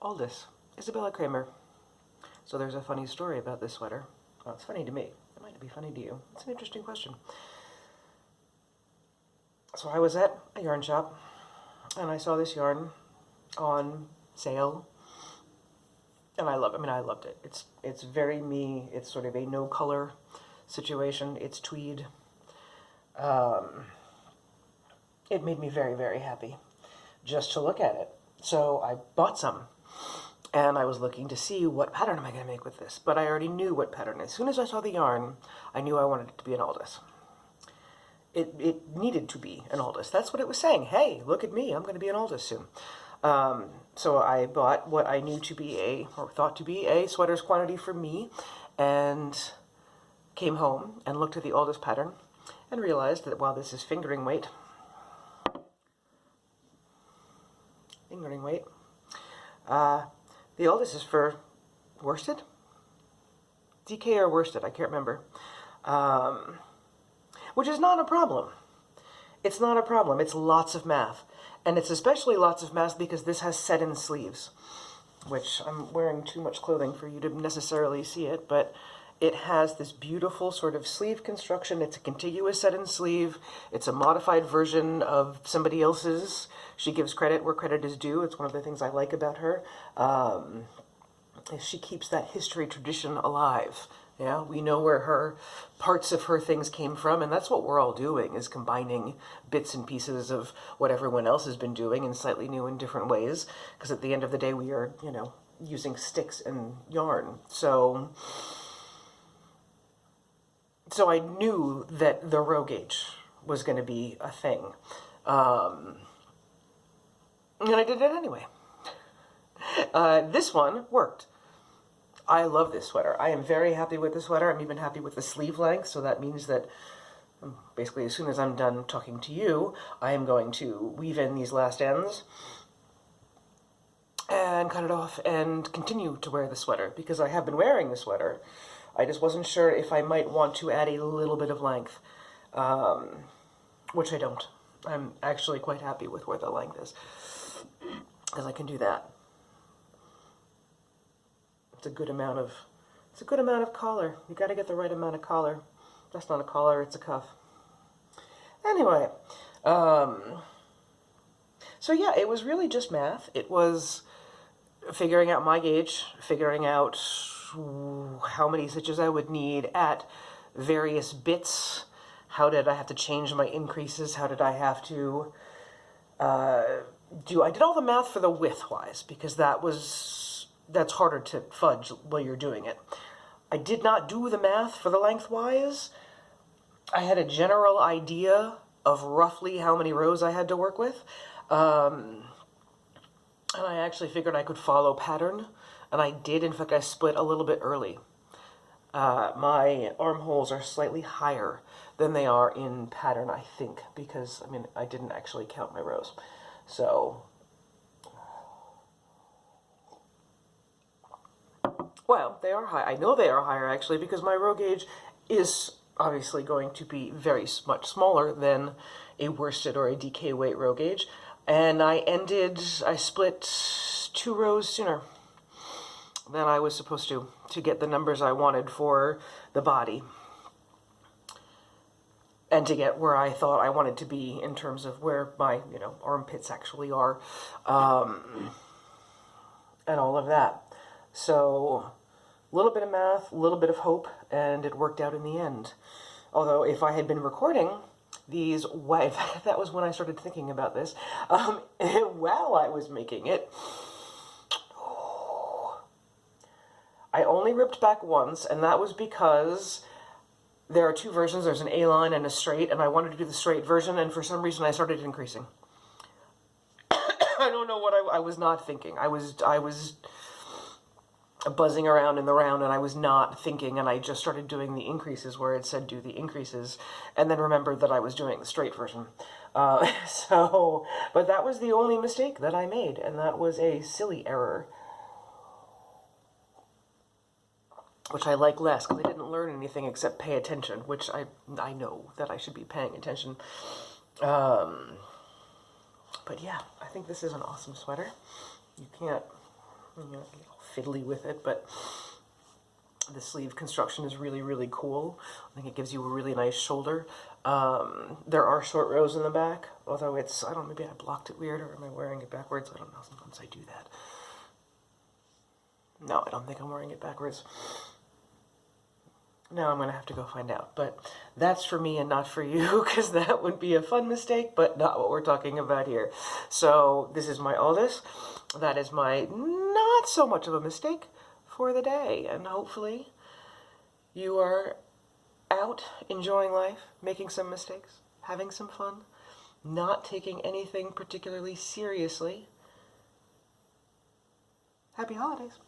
Aldous, Isabell Kraemer. So there's a funny story about this sweater. Well, it's funny to me. It might be funny to you. It's an interesting question. So I was at a yarn shop, and I saw this yarn on sale, and I loved it. It's very me. It's sort of a no color situation. It's tweed. It made me very, very happy just to look at it. So I bought some, and I was looking to see what pattern am I going to make with this, but I already knew what pattern. As soon as I saw the yarn, I knew I wanted it to be an Aldous. It needed to be an Aldous. That's what it was saying. Hey, look at me, I'm going to be an Aldous soon. So I bought what I knew to be or thought to be a sweater's quantity for me, and came home and looked at the Aldous pattern and realized that while this is fingering weight, the Aldous is for worsted? DK or worsted, I can't remember. Which is not a problem. It's not a problem. It's lots of math. And it's especially lots of math because this has set-in sleeves, which I'm wearing too much clothing for you to necessarily see it, but it has this beautiful sort of sleeve construction. It's a contiguous set-in sleeve. It's a modified version of somebody else's. She gives credit where credit is due. It's one of the things I like about her. She keeps that history tradition alive. Yeah, we know where her parts of her things came from, and that's what we're all doing, is combining bits and pieces of what everyone else has been doing in slightly new and different ways, because at the end of the day we are, using sticks and yarn. So I knew that the row gauge was going to be a thing. And I did it anyway. This one worked. I love this sweater. I am very happy with the sweater. I'm even happy with the sleeve length, so that means that basically as soon as I'm done talking to you, I am going to weave in these last ends and cut it off and continue to wear the sweater, because I have been wearing the sweater. I just wasn't sure if I might want to add a little bit of length, which I don't. I'm actually quite happy with where the length is, because I can do that. It's a good amount of collar. You got to get the right amount of collar. That's not a collar, it's a cuff. Anyway, so yeah, it was really just math. It was figuring out my gauge, figuring out how many stitches I would need at various bits. How did I have to change my increases? How did I have to I did all the math for the width-wise, because that's harder to fudge while you're doing it. I did not do the math for the lengthwise. I had a general idea of roughly how many rows I had to work with. And I actually figured I could follow pattern, and I did. In fact, I split a little bit early. My armholes are slightly higher than they are in pattern, I think, because, I didn't actually count my rows. So, well, they are high. I know they are higher, actually, because my row gauge is obviously going to be very much smaller than a worsted or a DK weight row gauge. And I split 2 rows sooner than I was supposed to get the numbers I wanted for the body, and to get where I thought I wanted to be in terms of where my, armpits actually are, and all of that. So, a little bit of math, a little bit of hope, and it worked out in the end. Although, if I had been recording these, that was when I started thinking about this, while I was making it, I only ripped back once, and that was because there are 2 versions. There's an A-line and a straight, and I wanted to do the straight version, and for some reason I started increasing. I don't know what I was not thinking. I was buzzing around in the round, and I was not thinking, and I just started doing the increases where it said do the increases, and then remembered that I was doing the straight version. But that was the only mistake that I made, and that was a silly error, which I like less, because I didn't learn anything except pay attention, which I know that I should be paying attention. But yeah, I think this is an awesome sweater. You can't you know, all fiddly with it, but the sleeve construction is really, really cool. I think it gives you a really nice shoulder. There are short rows in the back, although it's, I don't know, maybe I blocked it weird, or am I wearing it backwards? I don't know, sometimes I do that. No, I don't think I'm wearing it backwards. Now I'm going to have to go find out. But that's for me and not for you, because that would be a fun mistake, but not what we're talking about here. So this is my Aldous. That is my not so much of a mistake for the day. And hopefully you are out enjoying life, making some mistakes, having some fun, not taking anything particularly seriously. Happy holidays.